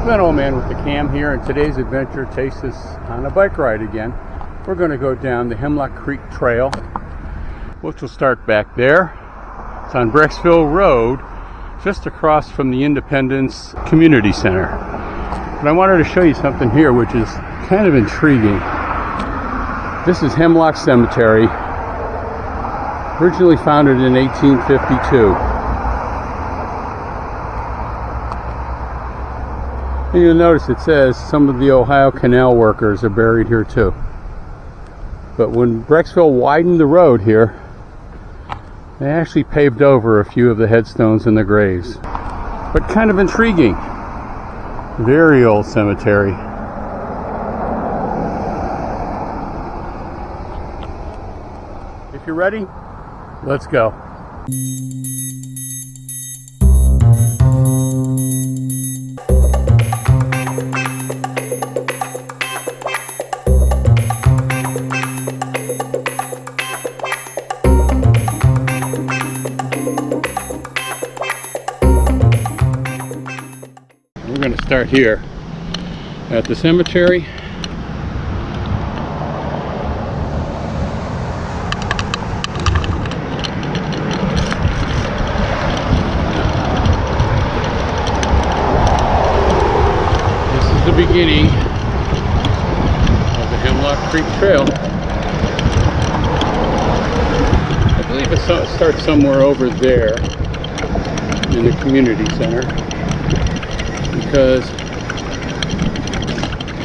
Glenn Old Man with the cam here, and today's adventure takes us on a bike ride again. We're going to go down the Hemlock Creek Trail, which will start back there. It's on Brecksville Road, just across from the Independence Community Center. But I wanted to show you something here which is kind of intriguing. This is Hemlock Cemetery, originally founded in 1852. And you'll notice it says some of the Ohio Canal workers are buried here too. But when Brecksville widened the road here, they actually paved over a few of the headstones and the graves. But kind of intriguing. Very old cemetery. If you're ready, let's go. We're going to start here at the cemetery. This is the beginning of the Hemlock Creek Trail. I believe it starts somewhere over there in the community center, because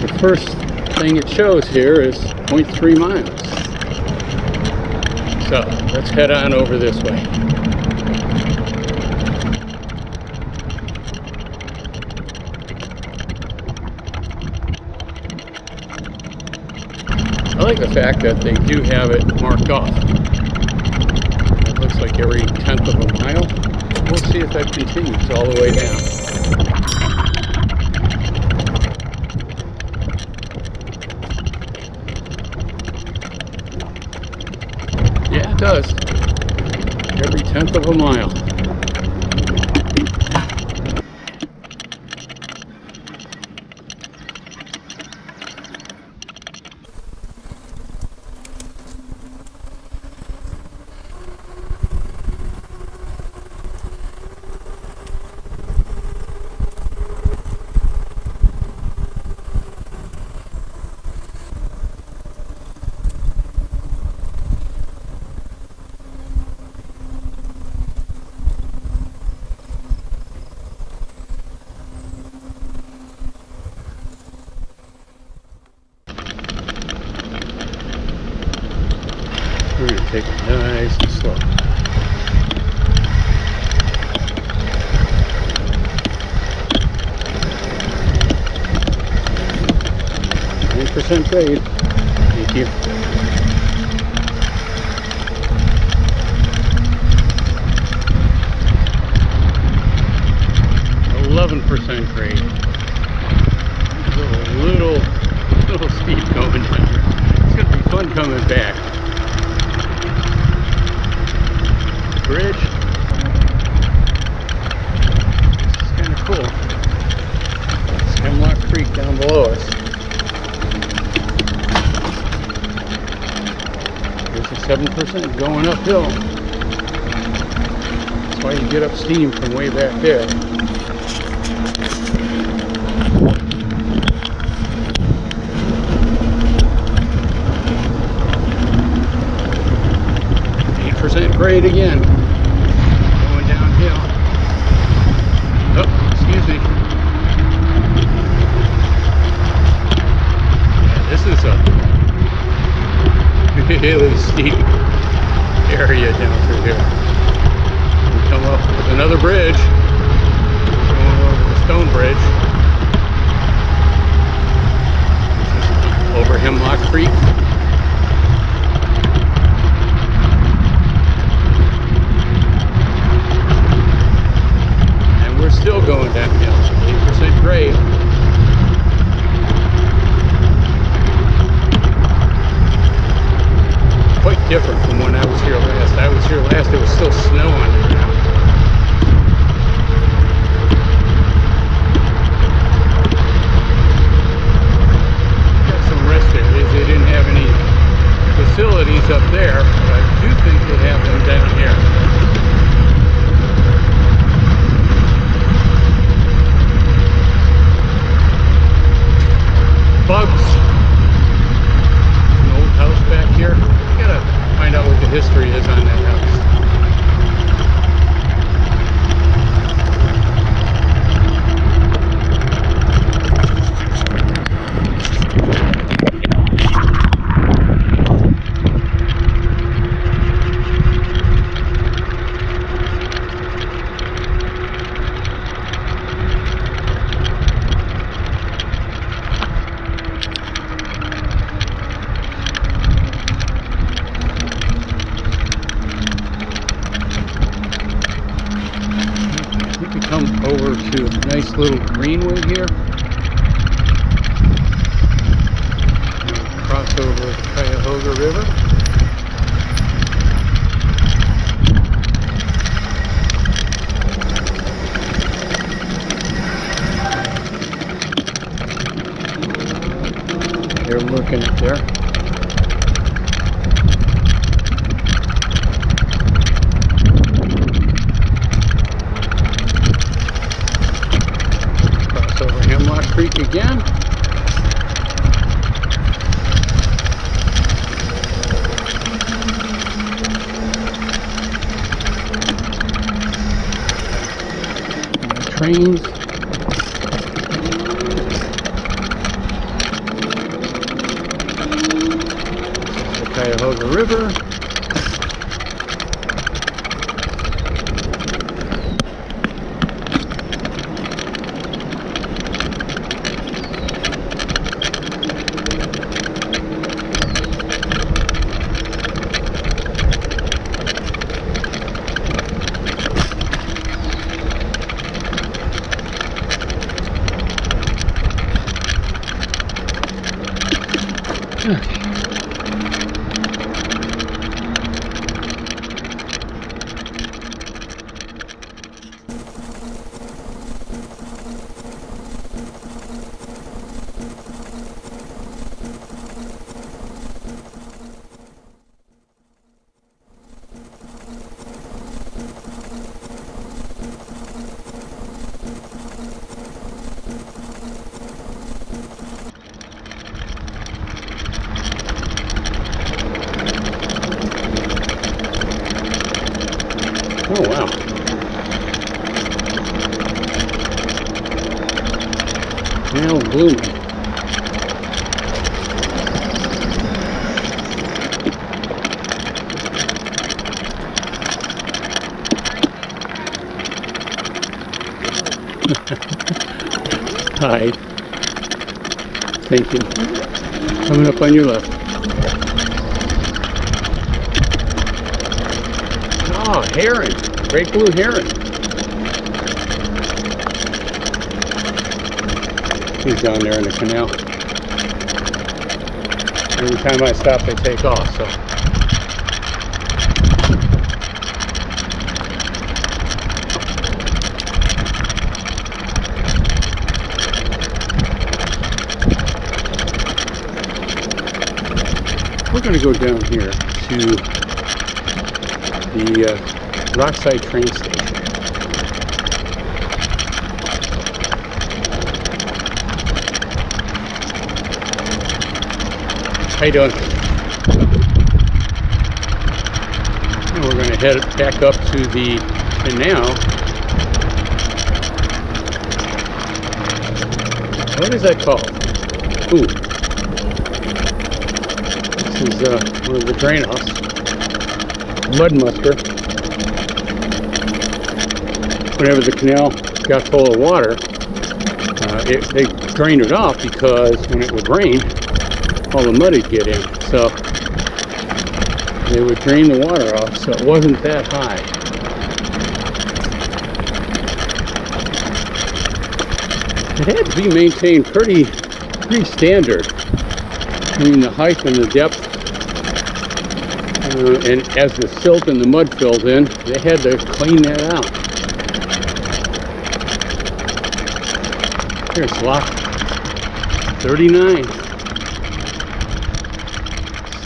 the first thing it shows here is 0.3 miles. So let's head on over this way. I like the fact that they do have it marked off. It looks like every 1/10 of a mile. We'll see if that continues all the way down. Yeah, it does. Every 1/10 of a mile. We're going to take it nice and slow. % grade. Thank you. %, grade. Little steep going down here. It's going to be fun coming back. Bridge. This is kind of cool. It's Hemlock Creek down below us. There's a 7% going uphill. That's why you get up steam from way back there. Grade again, going downhill. Oh, excuse me. Yeah, this is a really steep area down through here. We come up with another bridge, going over the stone bridge, over Hemlock Creek. Still going downhill, 8% grade. Quite different from when I was here last. I was here last, it was still snow on the ground. nice little greenway here. Cross over the Cuyahoga River. They're looking at there. Cross over Hemlock Creek again. Trains. The Cuyahoga River. Oh wow. Now blooming. Tide. Thinking. Coming up on your left. Oh, heron. Great blue heron. He's down there in the canal. Every time I stop, they take off, so. We're going to go down here to the Rockside train station. How you doing? And we're going to head back up to the canal. What is that called? Ooh. This is one of the drain offs. Mud musker. Whenever the canal got full of water, they drained it off because when it would rain, all the mud would get in. So they would drain the water off so it wasn't that high. It had to be maintained pretty standard. I mean, the height and the depth. And as the silt and the mud filled in, they had to clean that out. Here's lock 39.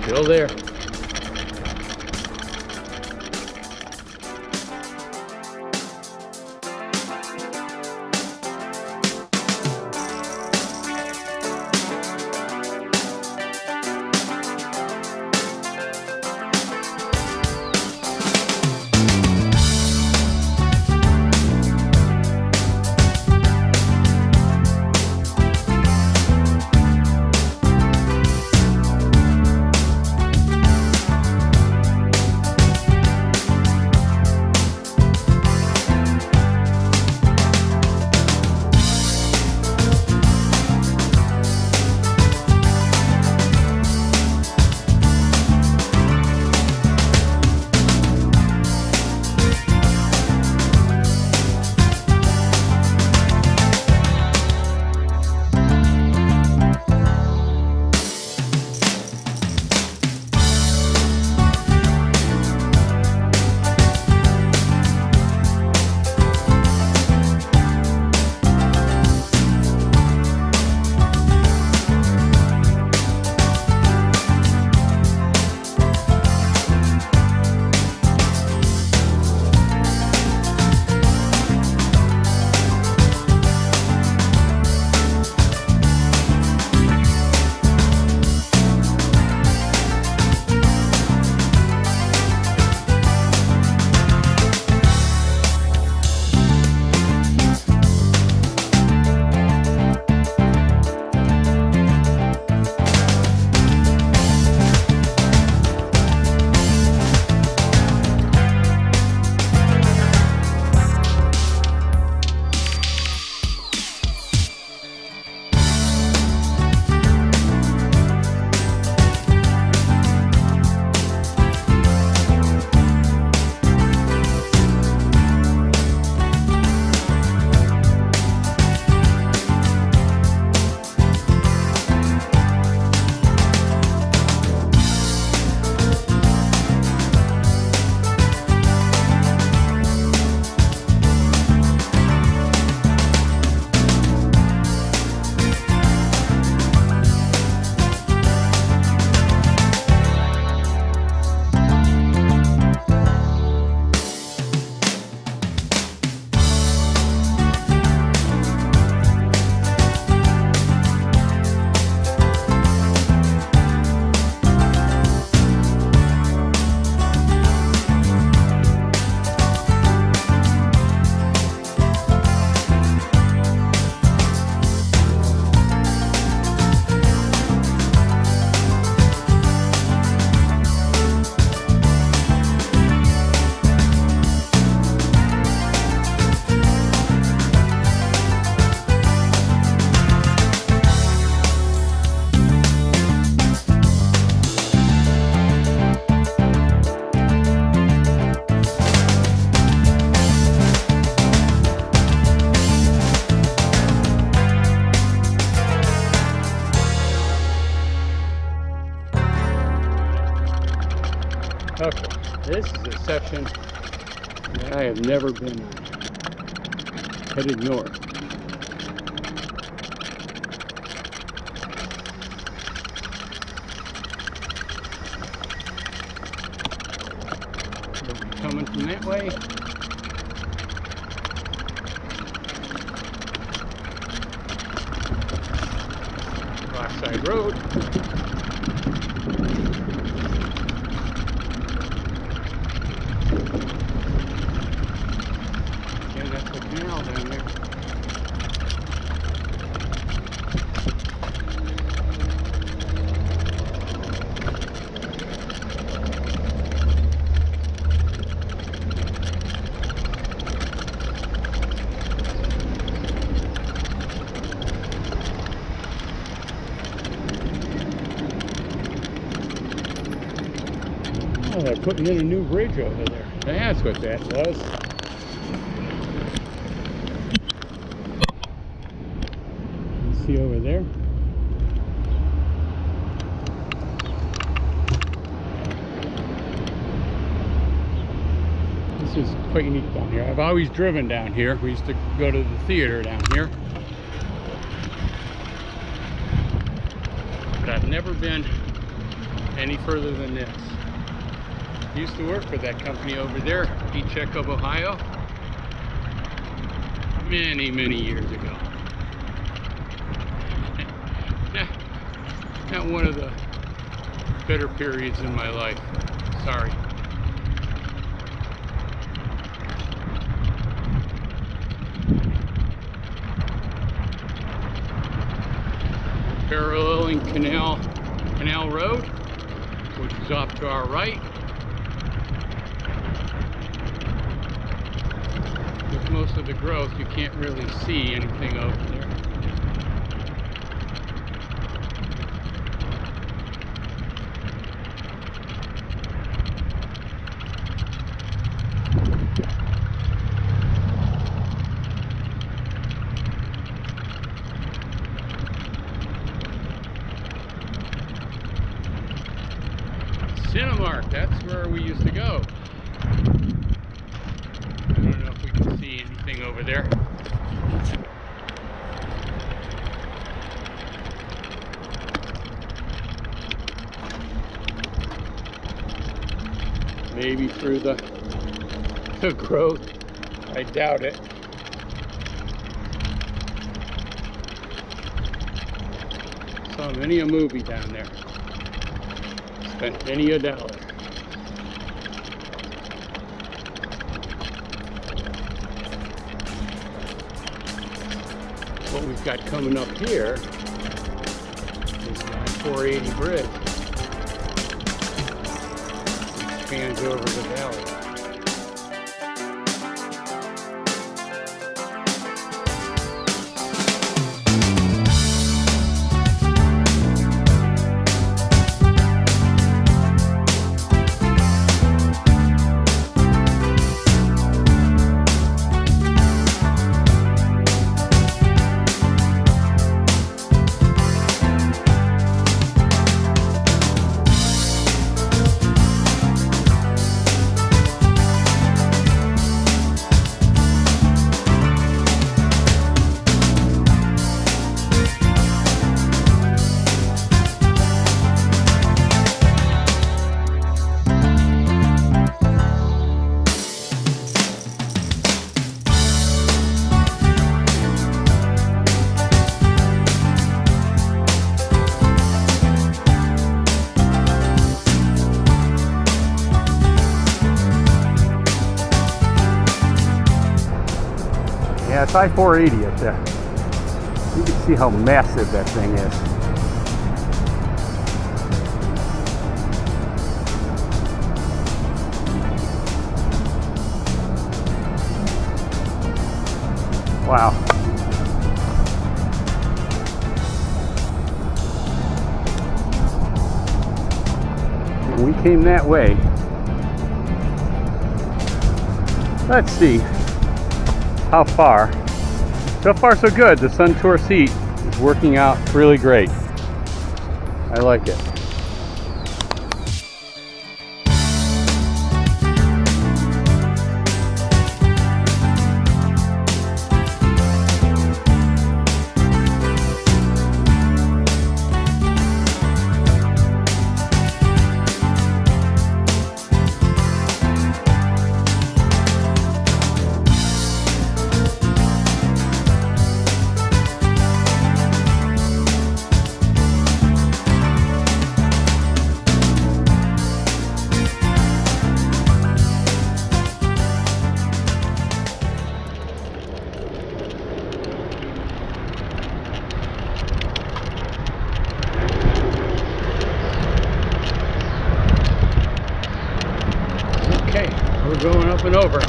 Still there. This is a section that I have never been on. Headed north. They'll be coming from that way. Rockside Road. Again, that's the canal down there. Oh, they're putting in a new bridge over there. That's what that was. You see over there? This is quite unique down here. I've always driven down here. We used to go to the theater down here. But I've never been any further than this. Used to work for that company over there, E-Check of Ohio, many years ago. Not one of the better periods in my life. Sorry. Paralleling Canal Road, which is off to our right. With most of the growth, you can't really see anything over there. Cinemark, that's where we used to go. I don't know if we can see anything over there. Maybe through the growth. I doubt it. Saw many a movie down there. Spent many a dollar. What we've got coming up here is the I480 Bridge. It spans over the valley. Yeah, it's I480 up there. You can see how massive that thing is. Wow. And we came that way. Let's see. How far? So far so good. The SunTour seat is working out really great. I like it. we're going up and over.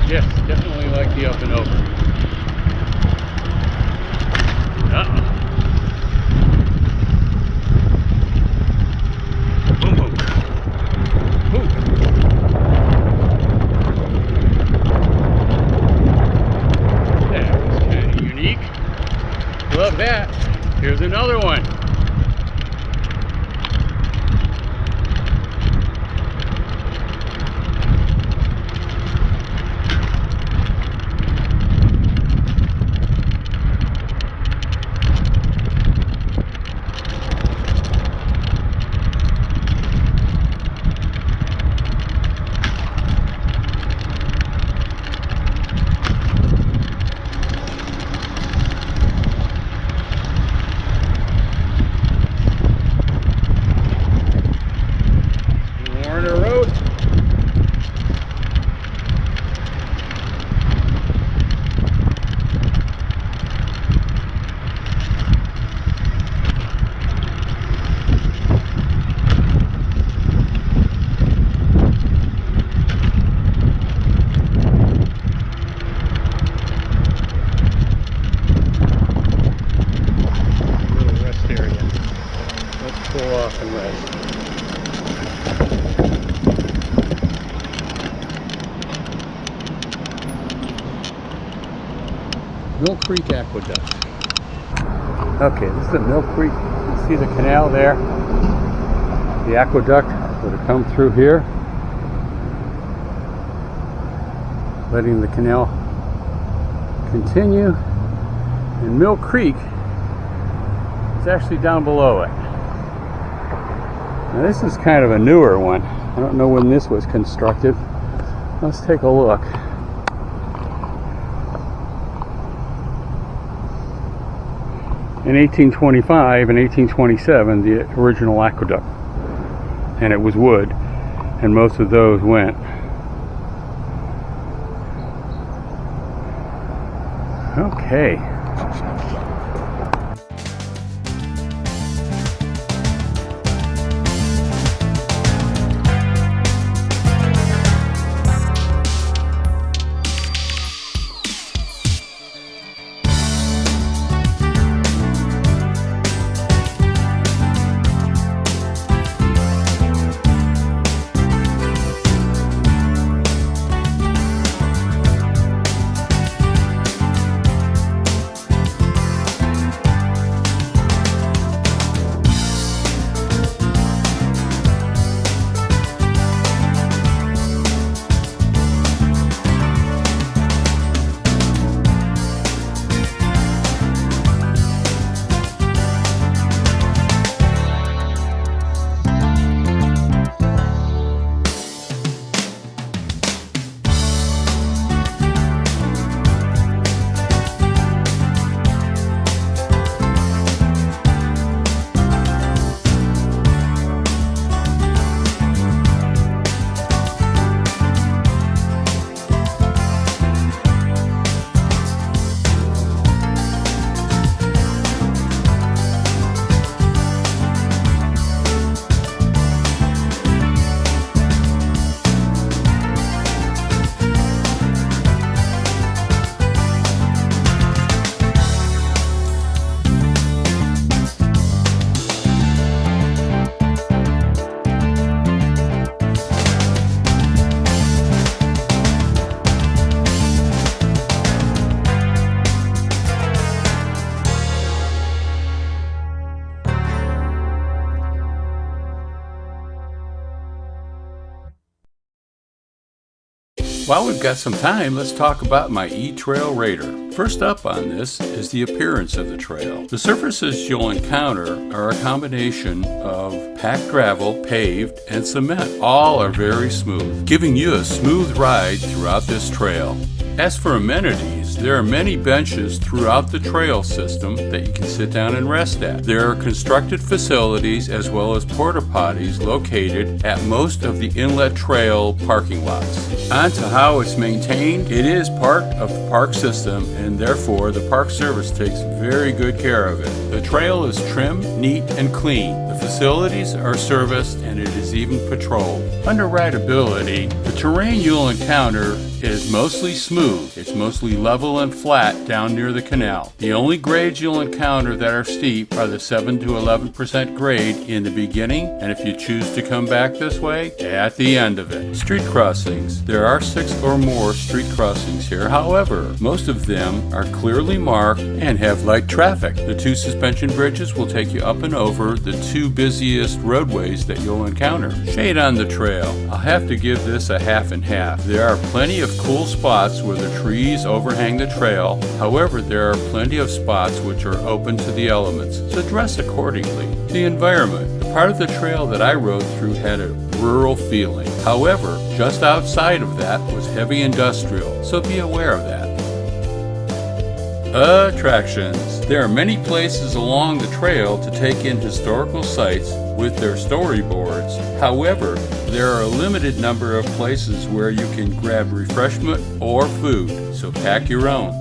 Yes, definitely like the up and over. Boom, boom. Boom. That was kind of unique. Love that. Here's another one. And rest. Mill Creek Aqueduct. Okay, this is the Mill Creek. You see the canal there. The aqueduct would have come through here, letting the canal continue. And Mill Creek is actually down below it. Now this is kind of a newer one. I don't know when this was constructed. Let's take a look. In 1825 and 1827, the original aqueduct. And it was wood, and most of those went. Okay. While we've got some time, let's talk about my E-Trail Raider. First up on this is the appearance of the trail. The surfaces you'll encounter are a combination of packed gravel, paved, and cement. All are very smooth, giving you a smooth ride throughout this trail. As for amenities, there are many benches throughout the trail system that you can sit down and rest at. There are constructed facilities as well as porta potties located at most of the inlet trail parking lots. On to how it's maintained. It is part of the park system, and therefore the Park Service takes very good care of it. The trail is trim, neat, and clean. The facilities are serviced, and it is even patrolled. Under rideability, the terrain you'll encounter is mostly smooth. It's mostly level and flat down near the canal. The only grades you'll encounter that are steep are the 7 to 11% grade in the beginning, and if you choose to come back this way, at the end of it. Street crossings. There are 6 or more street crossings here. However, most of them are clearly marked and have light traffic. The 2 suspension bridges will take you up and over the 2 busiest roadways that you'll encounter. Shade on the trail. I'll have to give this a half and half. There are plenty of cool spots where the trees overhang the trail. However, there are plenty of spots which are open to the elements, so dress accordingly. The environment. The part of the trail that I rode through had a rural feeling. However, just outside of that was heavy industrial, so be aware of that. Attractions. There are many places along the trail to take in historical sites with their storyboards. However, there are a limited number of places where you can grab refreshment or food, so pack your own.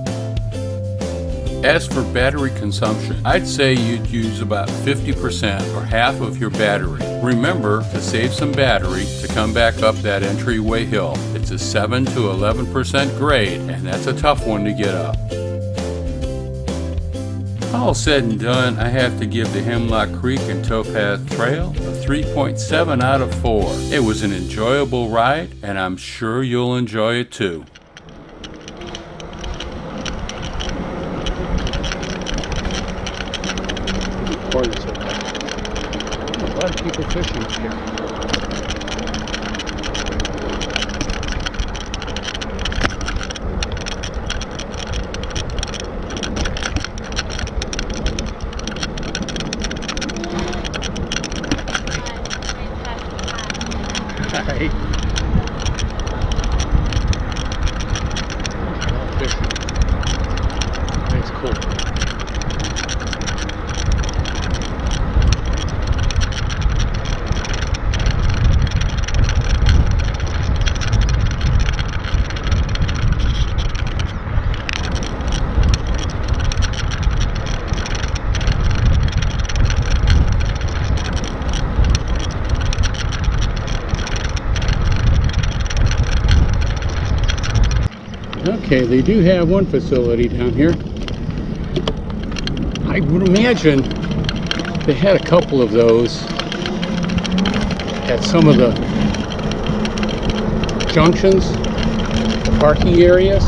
As for battery consumption, I'd say you'd use about 50% or half of your battery. Remember to save some battery to come back up that entryway hill. It's a 7 to 11% grade, and that's a tough one to get up. All said and done, I have to give the Hemlock Creek and Towpath Trail a 3.7 out of 4. It was an enjoyable ride, and I'm sure you'll enjoy it too. A lot of people fishing up here. Right. Fishing. That's cool. Okay, they do have one facility down here. I would imagine they had a couple of those at some of the junctions, the parking areas.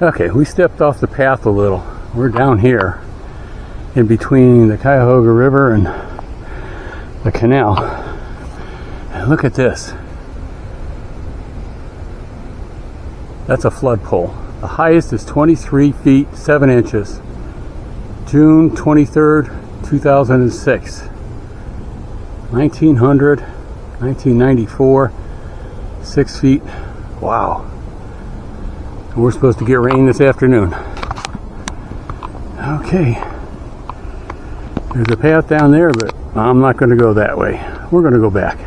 Okay, we stepped off the path a little. We're down here in between the Cuyahoga River and the canal. And look at this. That's a flood pole. The highest is 23 feet 7 inches. June 23rd, 2006. 1900, 1994, 6 feet. Wow. And we're supposed to get rain this afternoon. Okay. There's a path down there, but I'm not going to go that way. We're going to go back.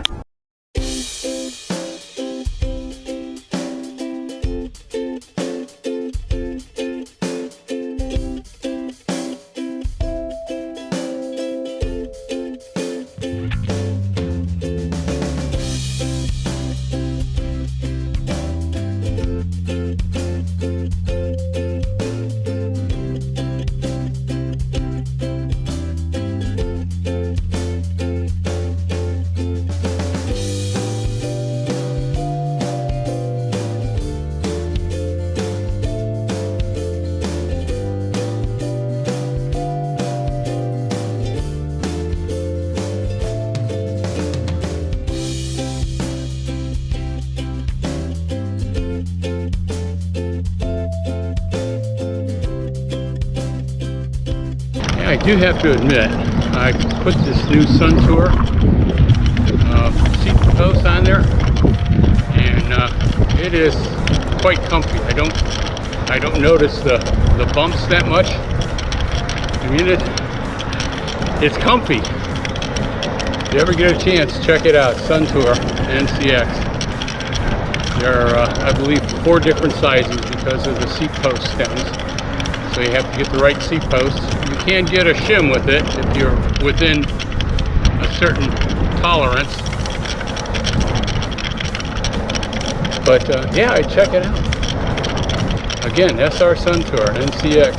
I do have to admit, I put this new SunTour seat post on there, and it is quite comfy. I don't notice the bumps that much. I mean, it's comfy. If you ever get a chance, check it out. SunTour NCX. There are, I believe, 4 different sizes because of the seat post stems. So you have to get the right seat post. You can get a shim with it if you're within a certain tolerance. But yeah, I check it out. Again, SR SunTour NCX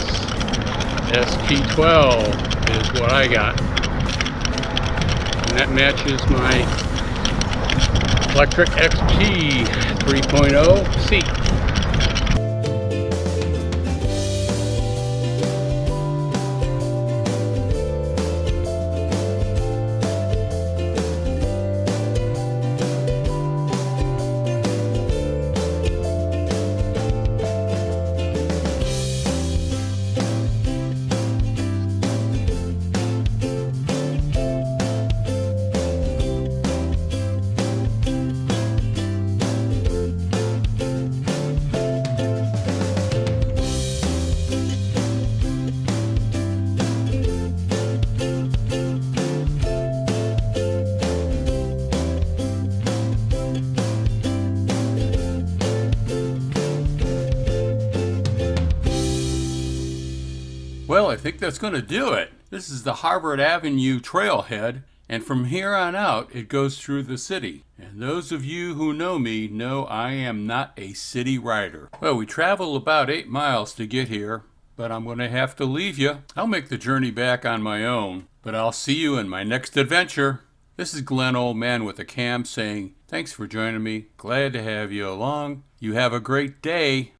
SP12 is what I got. And that matches my Lectric XP 3.0 seat. Well, I think that's going to do it. This is the Harvard Avenue trailhead, and from here on out, it goes through the city. And those of you who know me know I am not a city rider. Well, we travel about 8 miles to get here, but I'm going to have to leave you. I'll make the journey back on my own, but I'll see you in my next adventure. This is Glenn, old man with a cam, saying thanks for joining me. Glad to have you along. You have a great day.